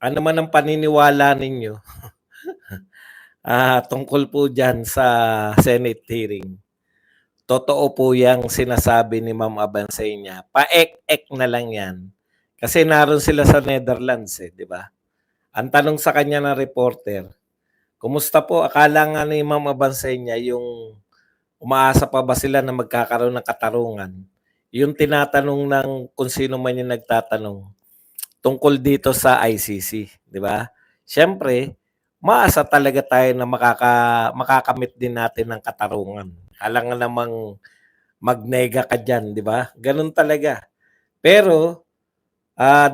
Ano man ang paniniwala ninyo, tungkol po diyan sa Senate hearing, totoo po yang sinasabi ni Ma'am Abansenia, paek-ek na lang yan. Kasi naroon sila sa Netherlands, 'di ba? Ang tanong sa kanya ng reporter, "Kumusta po? Akala nga ni Ma'am Abansenia yung umaasa pa ba sila na magkakaroon ng katarungan?" Yung tinatanong ng kung sino man yung nagtatanong tungkol dito sa ICC, 'di ba? Siyempre, maasa talaga tayo na makakamit din natin ng katarungan. Alangan namang magnega ka diyan, 'di ba? Gano'n talaga. Pero,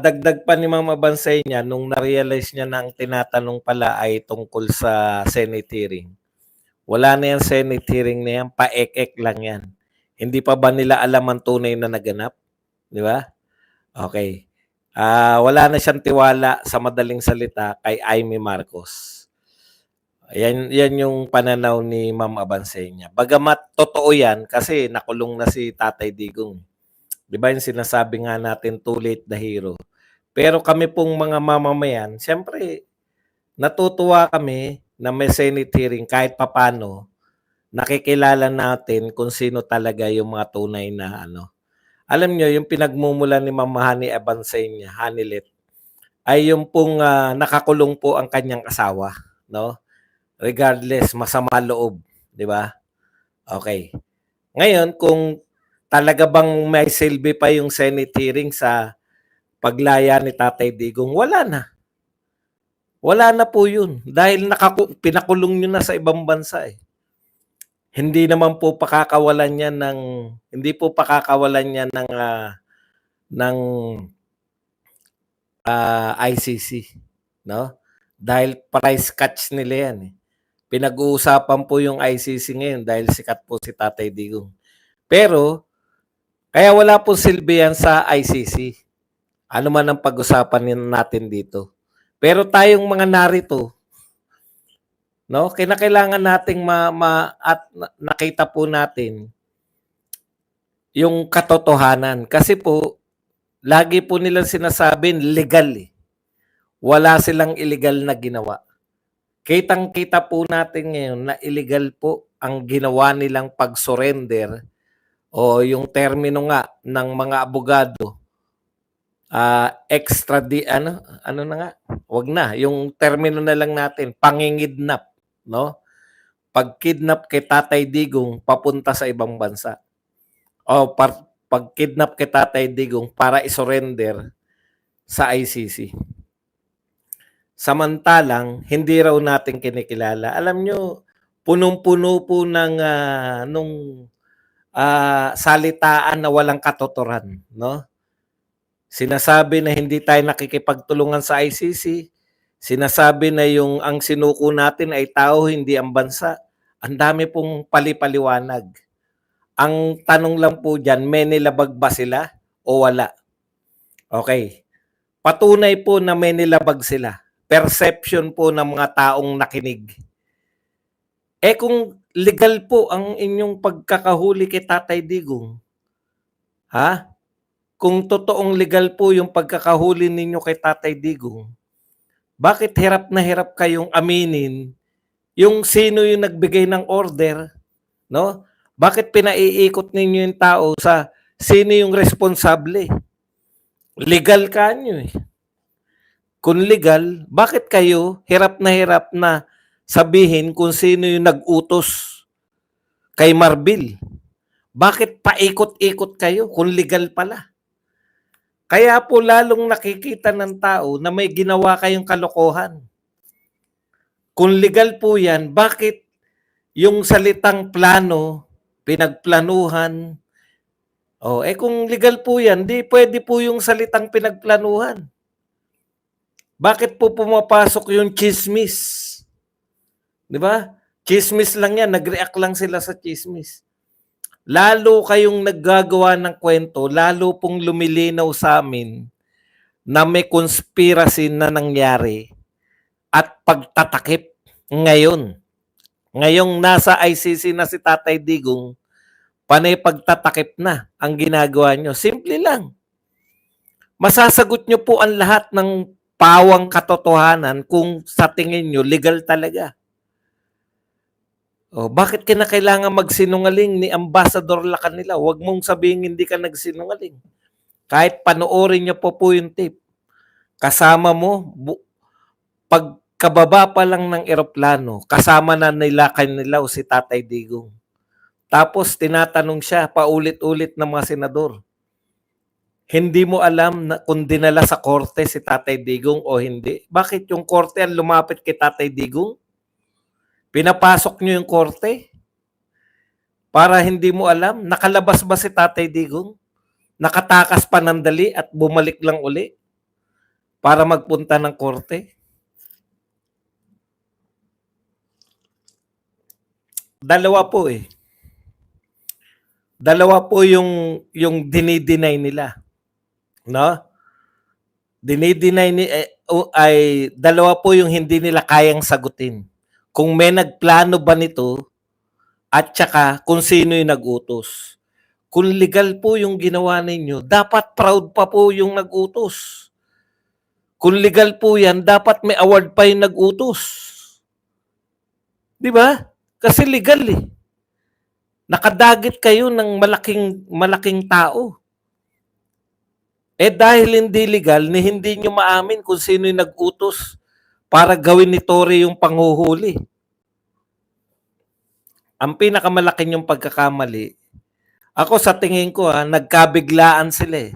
dagdag pa ni Mama Bansay niya nung na-realize niya na ang tinatanong pala ay tungkol sa Senate hearing. Wala na 'yang Senate hearing na 'yan, paek-ek lang 'yan. Hindi pa ba nila alam ang tunay na naganap, 'di ba? Okay. Wala na siyang tiwala sa madaling salita kay Amy Marcos. Yan yung pananaw ni Ma'am Abansenya. Bagamat totoo yan kasi nakulong na si Tatay Digong. 'Di ba yung sinasabi nga natin too late the hero. Pero kami pong mga mamamayan, siyempre natutuwa kami na may Senate hearing kahit papano nakikilala natin kung sino talaga yung mga tunay na ano. Alam niyo yung pinagmumulan ni Ma'am Honey Abansenya, Hanilet, ay yung pong nakakulong po ang kanyang asawa, no? Regardless, masama loob, 'di ba? Okay. Ngayon, kung talaga bang may silbi pa yung Senate hearing sa paglaya ni Tatay Digong, wala na. Wala na po yun. Dahil pinakulong nyo na sa ibang bansa eh. Hindi naman po pakakawalan yan ng, hindi po pakakawalan yan ng ICC. No? Dahil price catch nila yan eh. Pinag-uusapan po yung ICC ngayon dahil sikat po si Tatay Digong. Pero, kaya wala po silbi yan sa ICC. Ano man ang pag-usapan natin dito. Pero tayong mga narito, no, kinakailangan nating nakita po natin yung katotohanan. Kasi po, lagi po nilang sinasabing legal eh. Wala silang illegal na ginawa. Kitang-kita po natin ngayon na illegal po ang ginawa nilang pag-surrender o yung termino nga ng mga abogado, ano na nga, wag na, yung termino na lang natin, pangingidnap, no? Pag-kidnap kay Tatay Digong papunta sa ibang bansa. O pag-kidnap kay Tatay Digong para isurrender sa ICC. Samantalang, hindi raw natin kinikilala. Alam nyo, punong-puno po ng salitaan na walang katotohanan, no? Sinasabi na hindi tayo nakikipagtulungan sa ICC. Sinasabi na yung ang sinuko natin ay tao, hindi ang bansa. Ang dami pong palipaliwanag. Ang tanong lang po dyan, may nilabag ba sila o wala? Okay. Patunay po na may nilabag sila. Perception po ng mga taong nakinig. Kung legal po ang inyong pagkakahuli kay Tatay Digong, ha? Kung totoong legal po yung pagkakahuli ninyo kay Tatay Digong, bakit hirap na hirap kayong aminin yung sino yung nagbigay ng order, no? Bakit pinaiikot ninyo yung tao sa sino yung responsable? Legal ka nyo eh. Kung legal, bakit kayo hirap na sabihin kung sino yung nag-utos kay Marbil? Bakit paikot-ikot kayo kung legal pala? Kaya po lalong nakikita ng tao na may ginawa kayong kalokohan. Kung legal po yan, bakit yung salitang plano, pinagplanuhan, kung legal po yan, di pwede po yung salitang pinagplanuhan. Bakit po pumapasok yung chismis? Di ba? Chismis lang yan, nag-react lang sila sa chismis. Lalo kayong naggagawa ng kwento, lalo pong lumilinaw sa amin na may conspiracy na nangyari at pagtatakip ngayon. Ngayong nasa ICC na si Tatay Digong, panay pagtatakip na ang ginagawa nyo. Simple lang. Masasagot nyo po ang lahat ng pawang katotohanan kung sa tingin nyo legal talaga. Oh, bakit kinakailangan magsinungaling ni Ambassador Lacanilla? Huwag mong sabihin hindi ka nagsinungaling. Kahit panoorin niyo po yung tape. Kasama mo, pagkababa pa lang ng eroplano, kasama na nila Canilao si Tatay Digong. Tapos tinatanong siya paulit-ulit ng mga senador. Hindi mo alam na kung dinala sa korte si Tatay Digong o hindi. Bakit yung korte ang lumapit kay Tatay Digong? Pinapasok nyo yung korte? Para hindi mo alam? Nakalabas ba si Tatay Digong? Nakatakas pa ng dali at bumalik lang uli para magpunta ng korte? Dalawa po eh. Dalawa po yung dinideny nila. No? Dinideny ni ay dalawa po yung hindi nila kayang sagutin. Kung may nagplano ba nito at saka kung sino yung nag-utos. Kung legal po yung ginawa ninyo, dapat proud pa po yung nag-utos. Kung legal po yan, dapat may award pa yung nag-utos. Di ba? Kasi legal eh. Nakadagit kayo ng malaking tao. Eh dahil hindi legal, hindi nyo maamin kung sino yung nag-utos para gawin ni Torre yung panghuhuli. Ang pinakamalaking yung pagkakamali, ako sa tingin ko nagkabiglaan sila eh.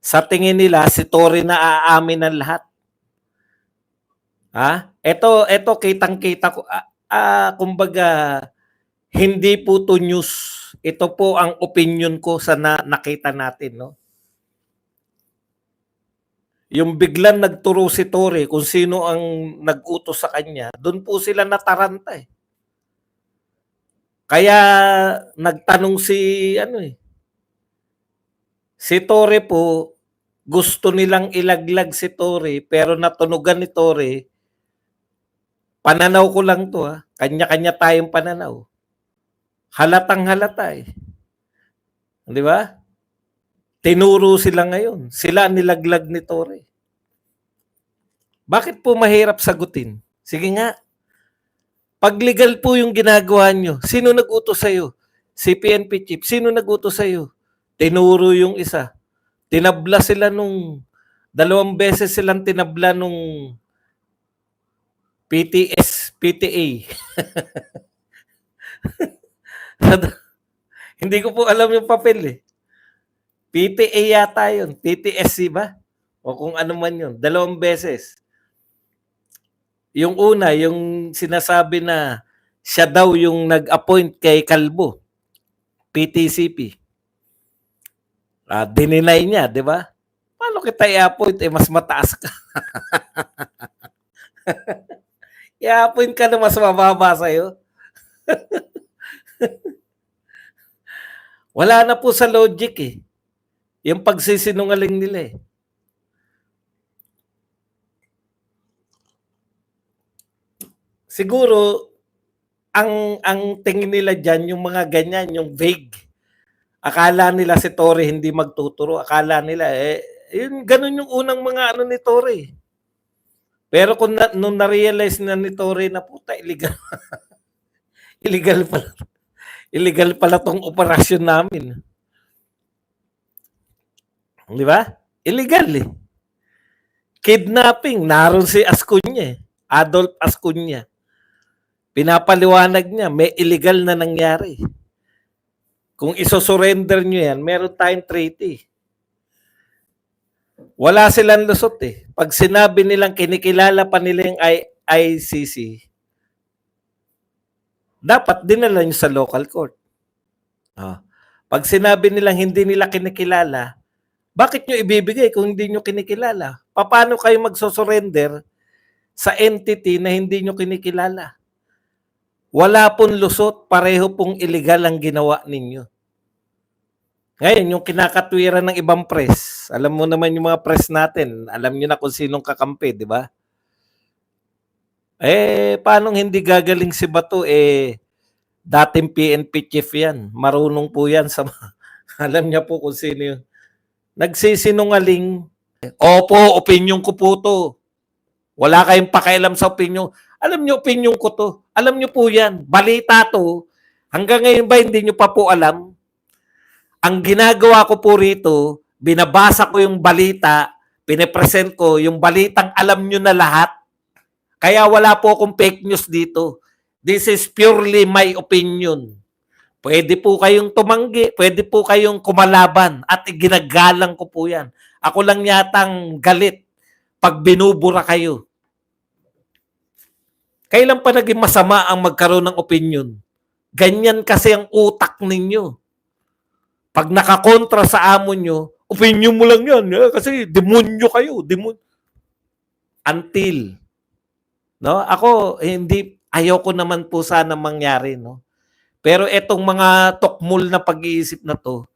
Sa tingin nila, si Torre na aamin ng lahat. Ito kitang-kita ko. Kumbaga, hindi po to news. Ito po ang opinion ko sa nakita natin, no? Yung biglang nagturo si Torre kung sino ang nag-utos sa kanya, doon po sila nataranta eh. Kaya nagtanong si Torre po, gusto nilang ilaglag si Torre, pero natunugan ni Torre, pananaw ko lang to kanya-kanya tayong pananaw. Halatang halata eh. Di ba? Tinuro sila ngayon. Sila nilaglag ni Torre. Bakit po mahirap sagutin? Sige nga. Pag legal po yung ginagawa nyo, sino nag-utos sa'yo? Si PNP chief. Sino nag-utos sa'yo? Tinuro yung isa. Tinabla sila nung 2 beses silang tinabla nung PTA. Hindi ko po alam yung papel eh. PTA yata yun. PTSC ba? O kung ano man yun. 2 beses. Yung una, yung sinasabi na siya daw yung nag-appoint kay Calvo. PTCP. Dininay niya, di ba? Paano kita i-appoint? Mas mataas ka. I-appoint ka na mas mababa sa'yo. Wala na po sa logic eh. Yung pagsisinungaling nila eh. Siguro, ang tingin nila dyan, yung mga ganyan, yung vague. Akala nila si Torre hindi magtuturo. Akala nila ganun yung unang mga ni Torre. Pero nung na-realize na ni Torre na puta, illegal. illegal pala tong operasyon namin. Di ba? Illegal eh. Kidnapping, naroon si Ascuña eh. Adolf Ascuña. Pinapaliwanag niya, may illegal na nangyari. Kung isosurrender nyo yan, meron tayong treaty. Wala silang lusot eh. Pag sinabi nilang kinikilala pa nila yung ICC, dapat dinala nyo sa local court. Pag sinabi nilang hindi nila kinikilala, bakit nyo ibibigay kung hindi nyo kinikilala? Paano kayo magsosurrender sa entity na hindi nyo kinikilala? Wala pong lusot, pareho pong illegal ang ginawa ninyo. Ngayon, yung kinakatwiran ng ibang press, alam mo naman yung mga press natin, alam nyo na kung sinong kakampi, di ba? Paano hindi gagaling si Bato? Dating PNP chief yan. Marunong po yan sa alam niya po kung sino yun. Nagsisinungaling. Opo, opinion ko po to. Wala kayong pakialam sa opinyon. Alam niyo, opinyon ko to. Alam niyo po yan. Balita to. Hanggang ngayon ba hindi niyo pa po alam? Ang ginagawa ko po rito, binabasa ko yung balita, pinipresent ko yung balitang alam niyo na lahat. Kaya wala po akong fake news dito. This is purely my opinion. Pwede po kayong tumanggi, pwede po kayong kumalaban at ginagalang ko po yan. Ako lang yatang galit pag binubura kayo. Kailan pa naging masama ang magkaroon ng opinion? Ganyan kasi ang utak ninyo. Pag nakakontra sa amo nyo, opinion mo lang yan. Kasi demonyo kayo. Until. No? Ako, ayoko naman po sana mangyari. No? Pero etong mga tokmol na pag-iisip na to,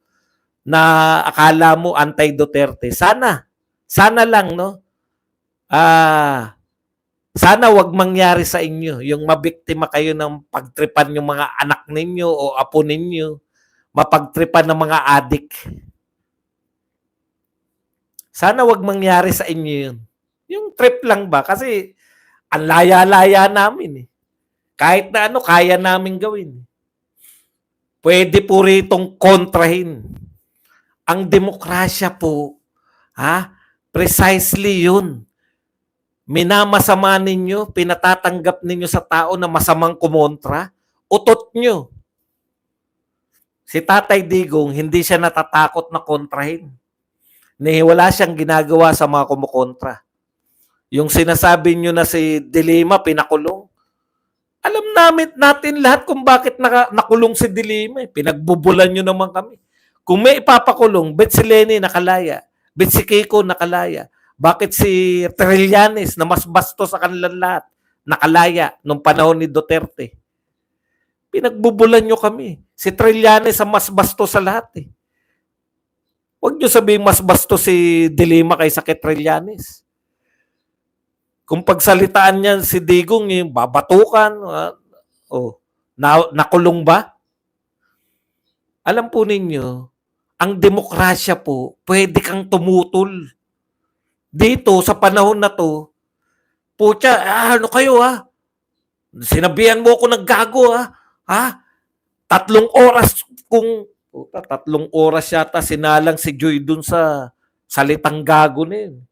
na akala mo anti-Duterte, sana lang, no? Sana wag mangyari sa inyo yung mabiktima kayo ng pagtripan yung mga anak ninyo o apo ninyo, mapagtripan ng mga adik. Sana wag mangyari sa inyo yun. Yung trip lang ba? Kasi ang laya-laya namin eh. Kahit na ano, kaya namin gawin. Pwede po ritong kontrahin. Ang demokrasya po, precisely yun. Minamasama ninyo, pinatatanggap ninyo sa tao na masamang kumontra, utot nyo. Si Tatay Digong, hindi siya natatakot na kontrahin. Wala siyang ginagawa sa mga kumukontra. Yung sinasabi nyo na si Dilima pinakulong, alam natin lahat kung bakit nakulong si Dilima. Pinagbubulan nyo naman kami. Kung may ipapakulong, bet si Lenny nakalaya, bet si Kiko nakalaya, bakit si Trillanes na mas basto sa kanilang lahat nakalaya nung panahon ni Duterte? Pinagbubulan nyo kami. Si Trillanes ang mas basto sa lahat eh. Huwag nyo sabihin mas basto si Dilima kaysa kay Trillanes. Kung pagsalitaan niya si Digong, yung babatukan, nakulong ba? Alam po ninyo, ang demokrasya po, pwede kang tumutol. Dito, sa panahon na to, putya, ano kayo Sinabihan mo ako ng gago 3 oras kung 3 oras yata sinalang si Joy dun sa salitang gago na yun.